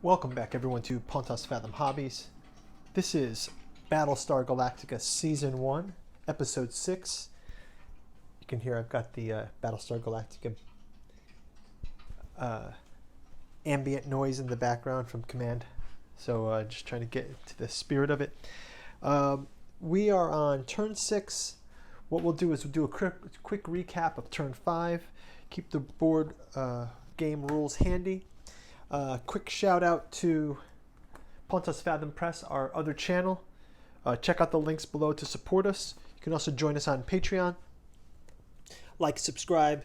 Welcome back everyone to Pontos Fathom Hobbies. This is Battlestar Galactica Season 1, Episode 6. You can hear I've got the Battlestar Galactica ambient noise in the background from Command. So just trying to get to the spirit of it. We are on turn 6. What we'll do is we'll do a quick recap of turn 5. Keep the board game rules handy. Quick shout out to Pontos Fathom Press, our other channel. Check out the links below to support us. You can also join us on Patreon. Like, subscribe,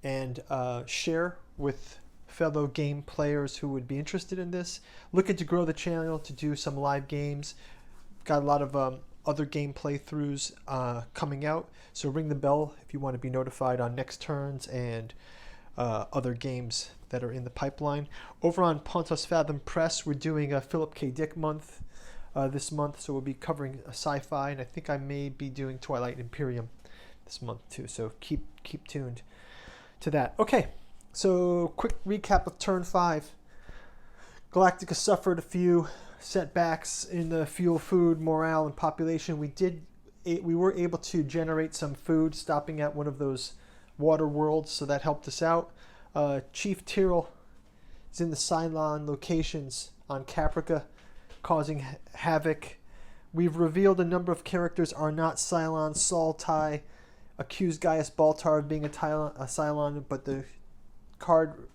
and share with fellow game players who would be interested in this. Looking to grow the channel to do some live games. Got a lot of other game playthroughs coming out. So ring the bell if you want to be notified on next turns and other games that are in the pipeline. Over on Pontos Fathom Press, we're doing a Philip K. Dick month this month, so we'll be covering sci-fi, and I think I may be doing Twilight Imperium this month too, so keep tuned to that. Okay, so quick recap of turn 5. Galactica suffered a few setbacks in the fuel, food, morale, and population. We were able to generate some food stopping at one of those water worlds, so that helped us out. Chief Tyrrell is in the Cylon locations on Caprica, causing havoc. We've revealed a number of characters are not Cylon. Saul Ty accused Gaius Baltar of being a Cylon, but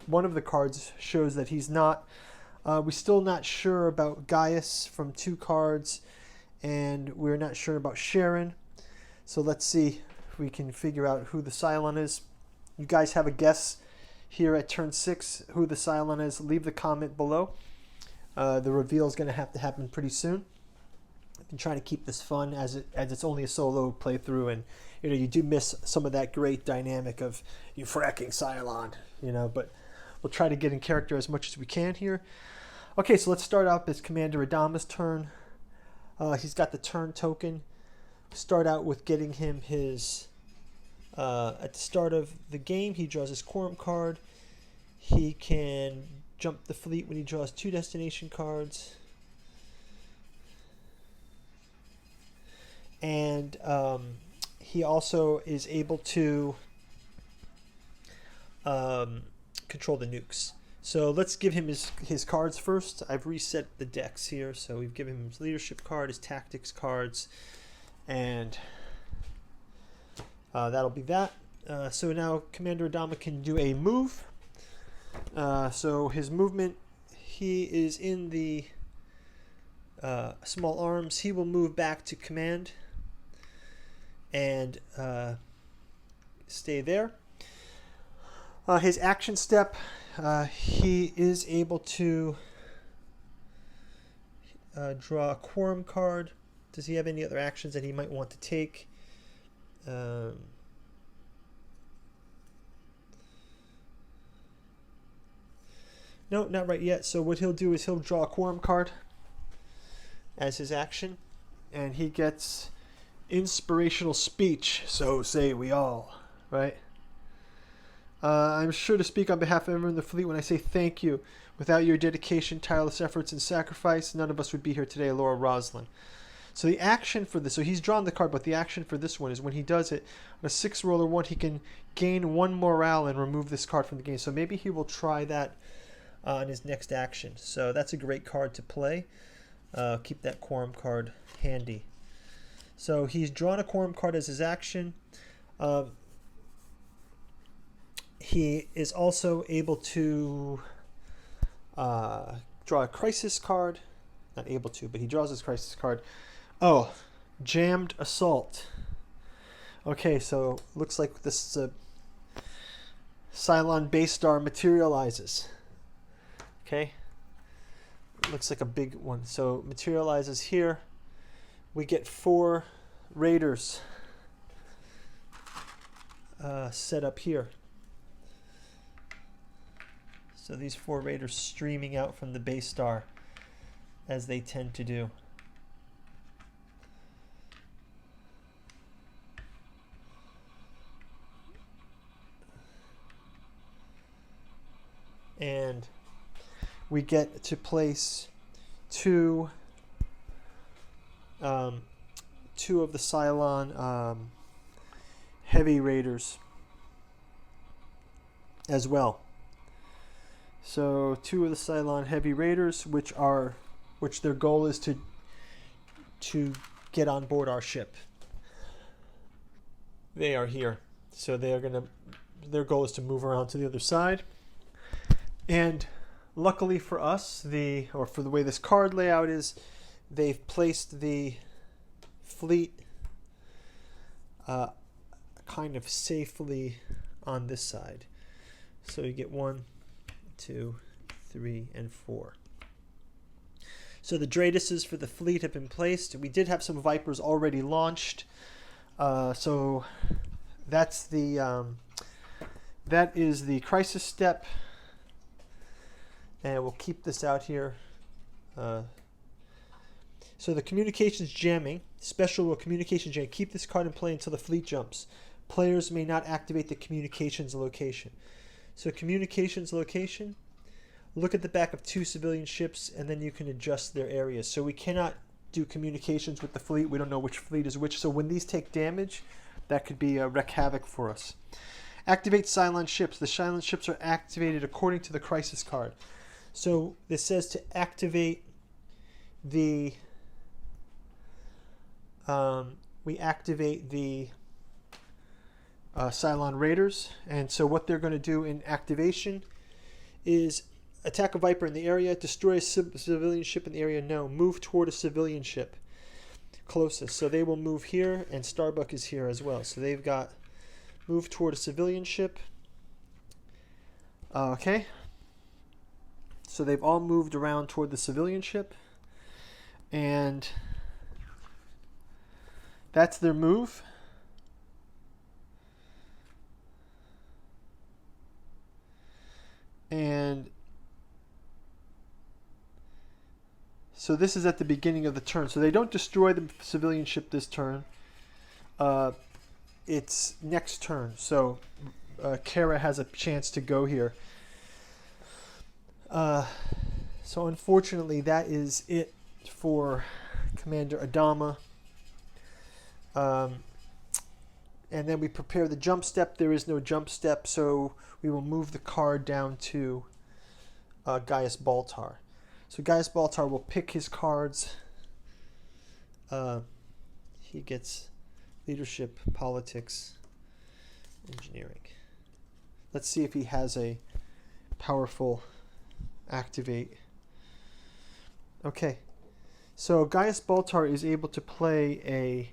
one of the cards shows that he's not. We're still not sure about Gaius from 2 cards, and we're not sure about Sharon. So let's see if we can figure out who the Cylon is. You guys have a guess here at turn 6 who the Cylon is. Leave the comment below. The reveal is going to have to happen pretty soon. I've been trying to keep this fun as it's only a solo playthrough, and you do miss some of that great dynamic of you fracking Cylon, but we'll try to get in character as much as we can here. Okay, so let's start out as Commander Adama's turn. He's got the turn token. Start out with getting him his at the start of the game, he draws his quorum card. He can jump the fleet when he draws 2 destination cards. And he also is able to control the nukes. So let's give him his cards first. I've reset the decks here. So we've given him his leadership card, his tactics cards, and that'll be that. So now Commander Adama can do a move. So his movement, he is in the small arms. He will move back to command and stay there. His action step, he is able to draw a quorum card. Does he have any other actions that he might want to take? No, not right yet. So what he'll do is he'll draw a quorum card as his action, and he gets inspirational speech. So say we all, right? I'm sure to speak on behalf of everyone in the fleet when I say thank you. Without your dedication, tireless efforts, and sacrifice, none of us would be here today, Laura Roslin. So the action for this, so he's drawn the card, but the action for this one is when he does it, on a 6 roller 1, he can gain 1 morale and remove this card from the game. So maybe he will try that on his next action. So that's a great card to play. Keep that quorum card handy. So he's drawn a quorum card as his action. He is also able to draw a crisis card. Not able to, but he draws his crisis card. Oh, jammed assault. Okay, so looks like this is a Cylon base star materializes. Okay, looks like a big one. So materializes here. We get 4 raiders set up here. So these 4 raiders streaming out from the base star, as they tend to do. And we get to place two of the Cylon heavy raiders as well. So 2 of the Cylon heavy raiders, which their goal is to get on board our ship. They are here, so their goal is to move around to the other side. And luckily for us, for the way this card layout is, they've placed the fleet kind of safely on this side. So you get 1, 2, 3, and 4. So the Dreyduses for the fleet have been placed. We did have some Vipers already launched. So that is the crisis step. And we'll keep this out here. So the communications jamming, special communication jam. Keep this card in play until the fleet jumps. Players may not activate the communications location. So communications location, look at the back of 2 civilian ships, and then you can adjust their areas. So we cannot do communications with the fleet. We don't know which fleet is which. So when these take damage, that could be wreak havoc for us. Activate Cylon ships. The Cylon ships are activated according to the crisis card. So this says to activate the we activate the Cylon Raiders, and so what they're going to do in activation is attack a Viper in the area, destroy a civilian ship in the area. No, move toward a civilian ship closest. So they will move here, and Starbuck is here as well. So they've got move toward a civilian ship. Okay. So they've all moved around toward the civilian ship, and that's their move. And so this is at the beginning of the turn. So they don't destroy the civilian ship this turn. It's next turn. So Kara has a chance to go here. So unfortunately, that is it for Commander Adama. And then we prepare the jump step. There is no jump step, so we will move the card down to Gaius Baltar. So Gaius Baltar will pick his cards. He gets leadership, politics, engineering. Let's see if he has a powerful activate. Okay, so Gaius Baltar is able to play a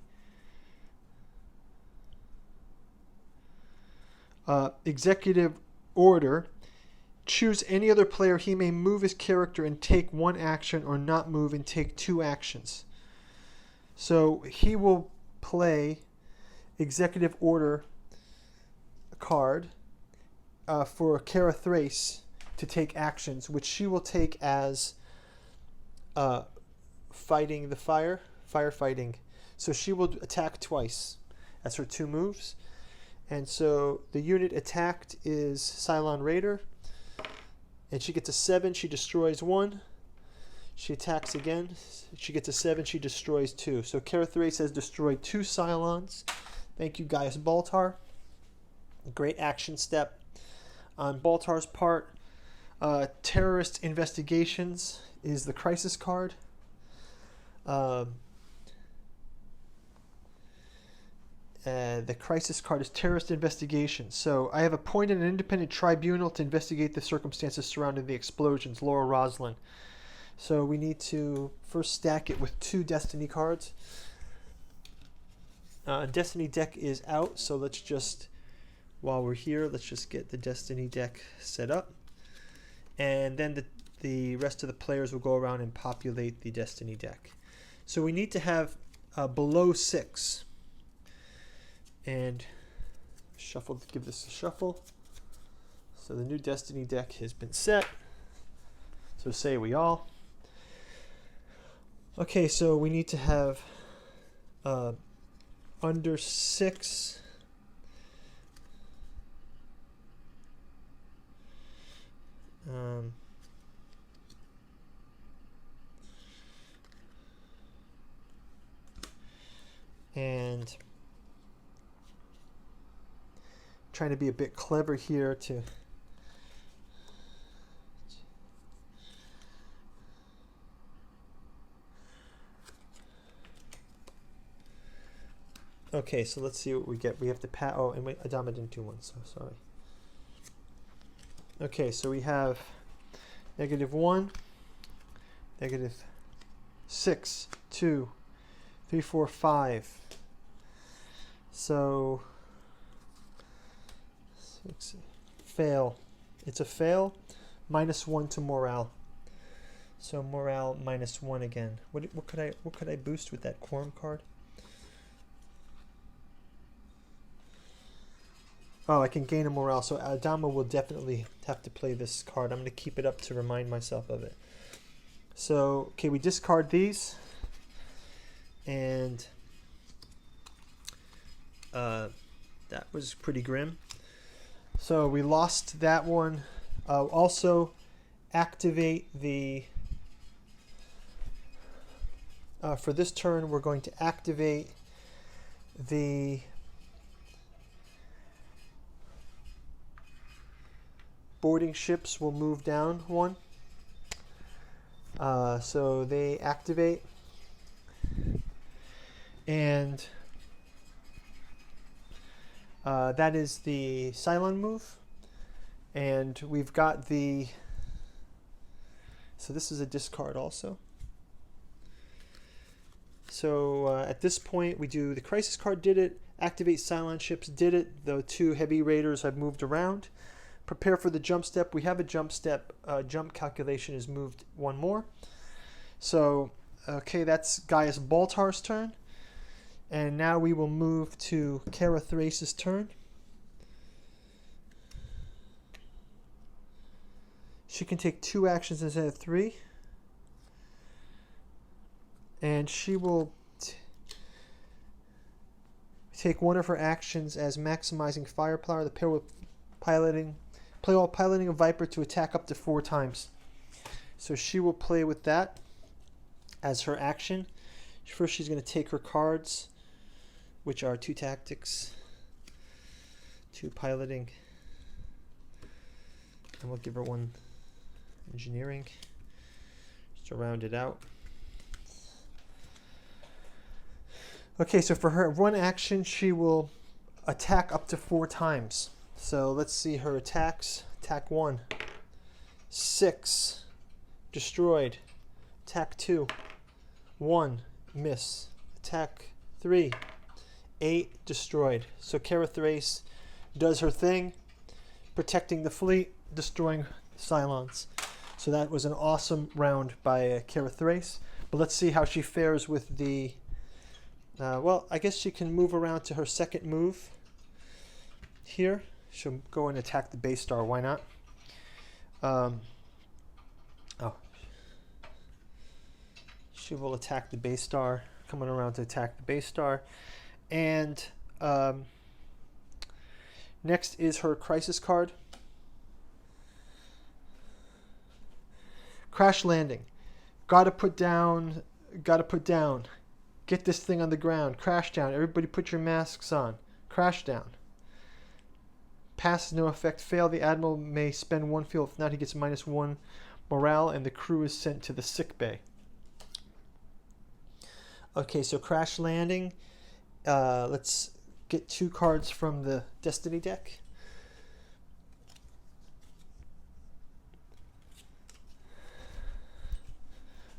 executive order. Choose any other player. He may move his character and take 1 action, or not move and take 2 actions. So he will play executive order card for Kara Thrace to take actions, which she will take as fighting the firefighting. So she will attack twice. That's her 2 moves. And so the unit attacked is Cylon Raider. And she gets a 7, she destroys 1. She attacks again. She gets a 7, she destroys 2. So Kara Thrace has destroyed 2 Cylons. Thank you, Gaius Baltar. Great action step on Baltar's part. Terrorist Investigations is the crisis card. The crisis card is Terrorist Investigation. So I have appointed an independent tribunal to investigate the circumstances surrounding the explosions. Laura Roslin. So we need to first stack it with 2 Destiny cards. Destiny deck is out, so let's just, while we're here, let's just get the Destiny deck set up. And then the rest of the players will go around and populate the Destiny deck. So we need to have below 6. And shuffle, give this a shuffle. So the new Destiny deck has been set. So say we all. Okay, so we need to have under 6. trying to be a bit clever here to... Okay, so let's see what we get. We have to pat. Oh, and wait, Adama didn't do one, so sorry. Okay, so we have -1, -6, 2, 3, 4, 5. So, 6, fail. It's a fail. -1 to morale. So morale -1 again. What could I boost with that quorum card? Oh, I can gain a morale. So Adama will definitely have to play this card. I'm going to keep it up to remind myself of it. So, okay, we discard these. And that was pretty grim. So we lost that one. Also, activate the... for this turn, we're going to activate the... boarding ships will move down 1. So they activate. And that is the Cylon move. And we've got the... So this is a discard also. So at this point, we do the Crisis card did it. Activate Cylon ships did it. The 2 heavy raiders have moved around. Prepare for the jump step. We have a jump step. Jump calculation is moved 1 more. So, okay, that's Gaius Baltar's turn. And now we will move to Kara Thrace's turn. She can take 2 actions instead of 3. And she will take 1 of her actions as maximizing firepower. The pair will play while piloting a Viper to attack up to 4 times. So she will play with that as her action. First, she's going to take her cards, which are 2 tactics, 2 piloting, and we'll give her 1 engineering just to round it out. Okay, so for her 1 action, she will attack up to 4 times. So let's see her attacks. Attack 1, 6, destroyed. Attack 2, 1, miss. Attack 3, 8, destroyed. So Kara Thrace does her thing, protecting the fleet, destroying Cylons. So that was an awesome round by Kara Thrace. But let's see how she fares with the... well, I guess she can move around to her second move here. She'll go and attack the base star. Why not? She will attack the base star. Coming around to attack the base star. And next is her crisis card. Crash landing. Gotta put down. Get this thing on the ground. Crash down. Everybody put your masks on. Crash down. Pass, no effect. Fail. The admiral may spend 1 field. If not, he gets -1 morale, and the crew is sent to the sick bay. Okay, so crash landing. Let's get 2 cards from the Destiny deck.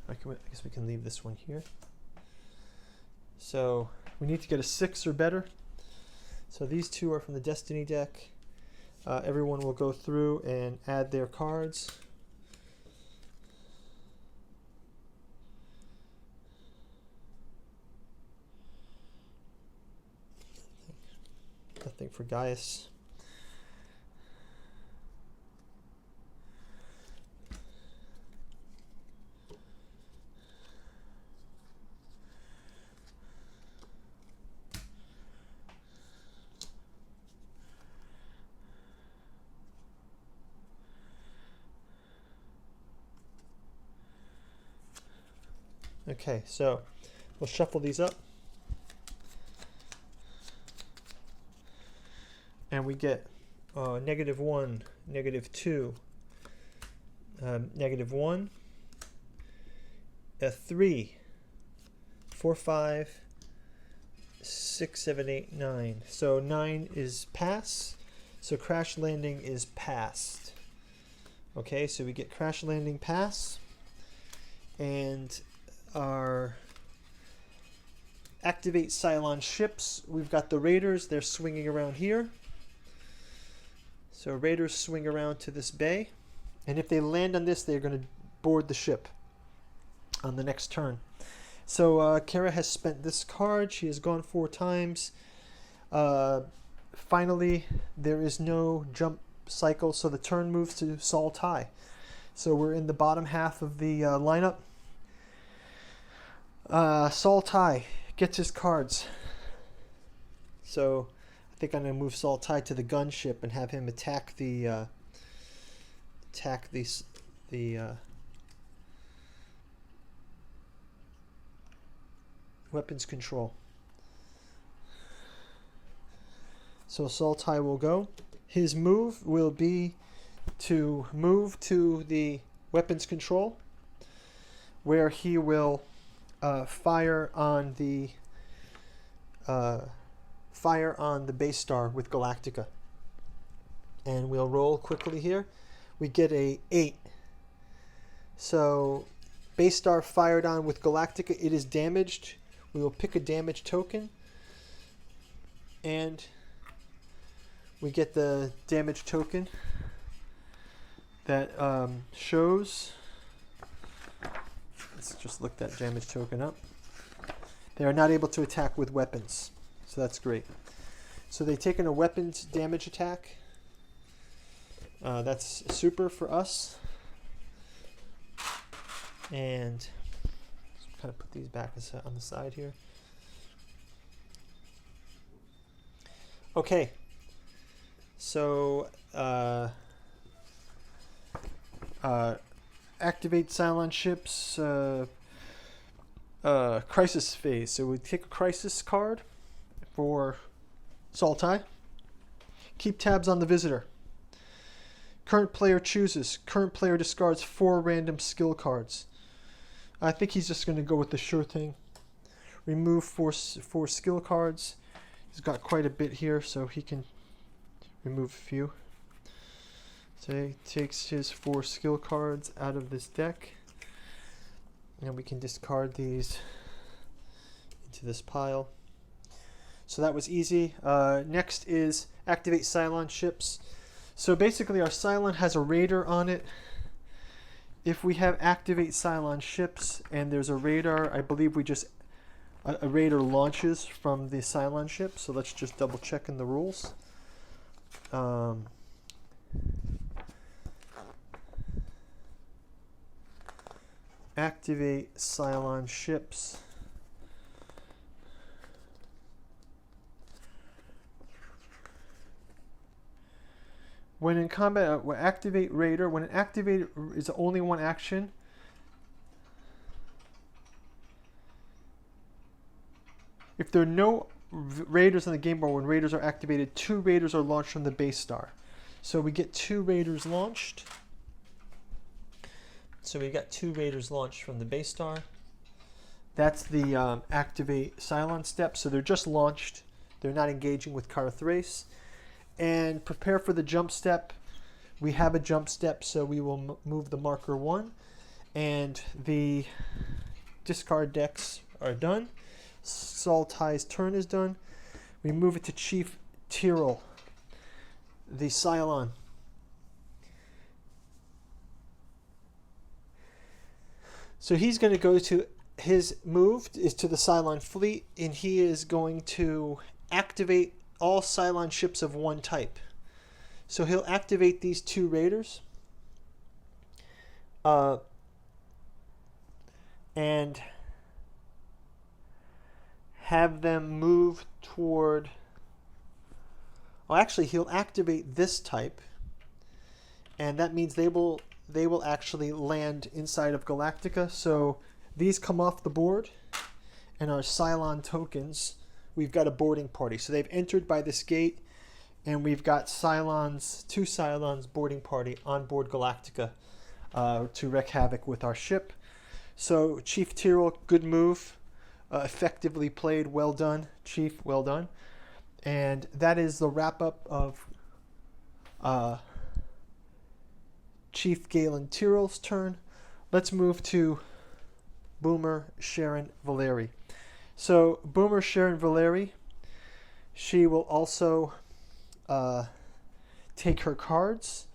I guess we can leave this one here. So we need to get a 6 or better. So these 2 are from the Destiny deck. Everyone will go through and add their cards. Nothing for Gaius. Okay, so we'll shuffle these up. And we get -1, -2, -1, a 3, 4, 5, 6, 7, 8, 9. So 9 is pass. So crash landing is passed. Okay, so we get crash landing pass. And our activate Cylon ships. We've got the Raiders. They're swinging around here. So Raiders swing around to this bay. And if they land on this, they're going to board the ship on the next turn. So Kara has spent this card. She has gone 4 times. Finally, there is no jump cycle, so the turn moves to Sol Tai. So we're in the bottom half of the lineup. Sol Tai gets his cards. So I think I'm going to move Sol Tai to the gunship and have him attack the weapons control. So Sol Tai will go. His move will be to move to the weapons control, where he will fire on the base star with Galactica. And we'll roll quickly here. We get a 8. So base star fired on with Galactica. It is damaged. We will pick a damage token, and we get the damage token that shows. Let's just look that damage token up. They are not able to attack with weapons, so that's great. So they've taken a weapons damage attack. That's super for us. And kind of put these back on the side here. Okay, so activate Cylon ships, crisis phase. So we take a crisis card for Sol Tai. Keep tabs on the visitor. Current player chooses. Current player discards 4 random skill cards. I think he's just going to go with the sure thing. Remove 4 skill cards. He's got quite a bit here, so he can remove a few. So he takes his 4 skill cards out of this deck. And we can discard these into this pile. So that was easy. Next is activate Cylon ships. So basically our Cylon has a radar on it. If we have activate Cylon ships and there's a radar, I believe we just a radar launches from the Cylon ship. So let's just double check in the rules. Activate Cylon ships. When in combat, activate radar. When an activate is only one action, if there are no raiders on the game board, when raiders are activated, 2 raiders are launched from the base star. So we get 2 raiders launched. So we got 2 raiders launched from the base star. That's the activate Cylon step. So they're just launched. They're not engaging with Kara Thrace. And prepare for the jump step. We have a jump step, so we will move the marker 1. And the discard decks are done. Sol Tai's turn is done. We move it to Chief Tyrrell, the Cylon. So he's going to go to, his move is to the Cylon fleet, and he is going to activate all Cylon ships of one type. So he'll activate these 2 raiders. And have them move toward... Well, actually, he'll activate this type. And that means they will actually land inside of Galactica. So these come off the board. And our Cylon tokens, we've got a boarding party. So they've entered by this gate, and we've got Cylons, 2 Cylons boarding party on board Galactica to wreak havoc with our ship. So Chief Tyrrell, good move, effectively played, well done, Chief, well done. And that is the wrap-up of Chief Galen Tyrrell's turn. Let's move to Boomer Sharon Valeri. So Boomer Sharon Valeri, she will also take her cards.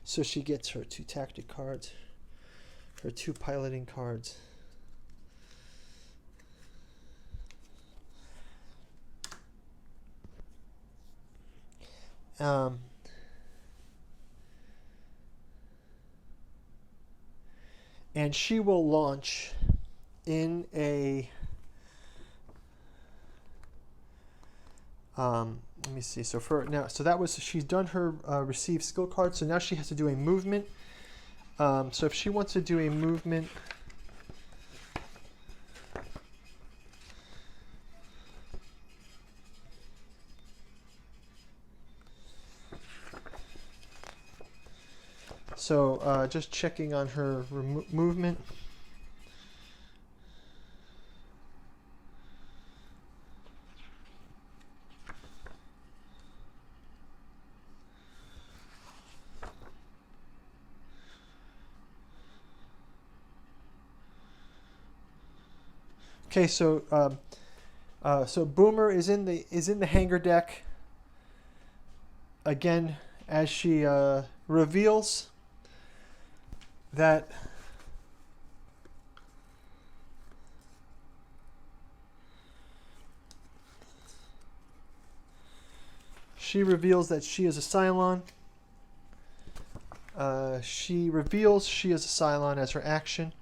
So she gets her 2 tactic cards, her 2 piloting cards. And she will launch in a let me see. So for now, so that was, she's done her receive skill card. So now she has to do a movement. So if she wants to do a movement, so just checking on her movement. Okay, so so Boomer is in the hangar deck again as she reveals that she is a Cylon. She reveals she is a Cylon as her action.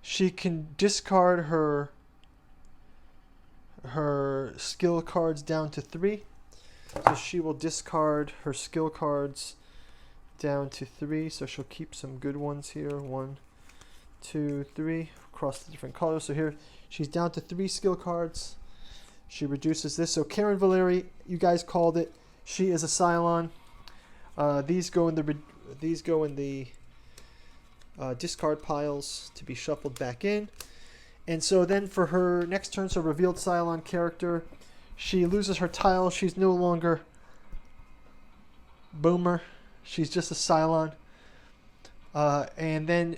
She can discard her skill cards down to 3. So she will discard her skill cards down to 3. So she'll keep some good ones here. 1, 2, 3 across the different colors. So here she's down to 3 skill cards. She reduces this. So Karen Valeri, you guys called it. She is a Cylon. These go in the discard piles to be shuffled back in. And so then for her next turn, so revealed Cylon character, she loses her tile. She's no longer Boomer. She's just a Cylon. And then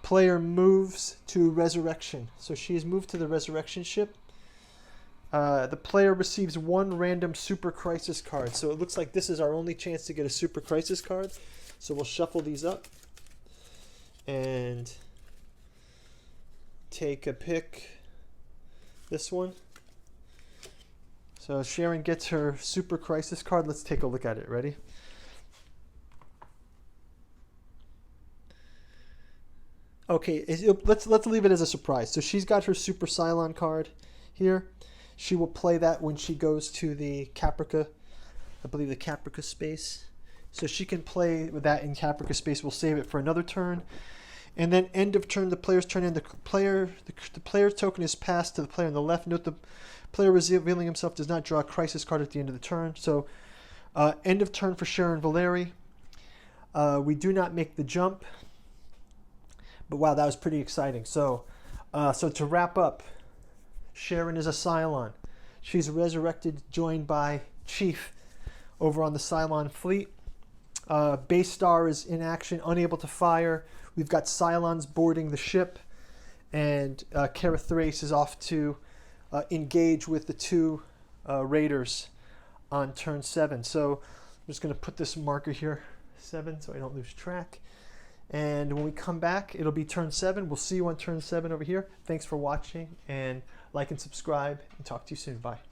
player moves to Resurrection. So she is moved to the Resurrection ship. The player receives 1 random Super Crisis card. So it looks like this is our only chance to get a Super Crisis card. So we'll shuffle these up and take a pick. This one. So Sharon gets her Super Crisis card. Let's take a look at it. Ready? Okay, let's leave it as a surprise. So she's got her Super Cylon card here. She will play that when she goes to the Caprica, I believe the Caprica space. So she can play with that in Caprica space. We'll save it for another turn. And then end of turn, the player's turn, and the player's token is passed to the player on the left. Note the player revealing himself does not draw a crisis card at the end of the turn. So end of turn for Sharon Valeri. We do not make the jump. But wow, that was pretty exciting. So to wrap up, Sharon is a Cylon. She's resurrected, joined by Chief over on the Cylon fleet. Base Star is in action, unable to fire. We've got Cylons boarding the ship, and Kara Thrace is off to engage with the 2 raiders on turn 7. So I'm just going to put this marker here, 7, so I don't lose track. And when we come back, it'll be turn 7. We'll see you on turn 7 over here. Thanks for watching, and like and subscribe, and talk to you soon. Bye.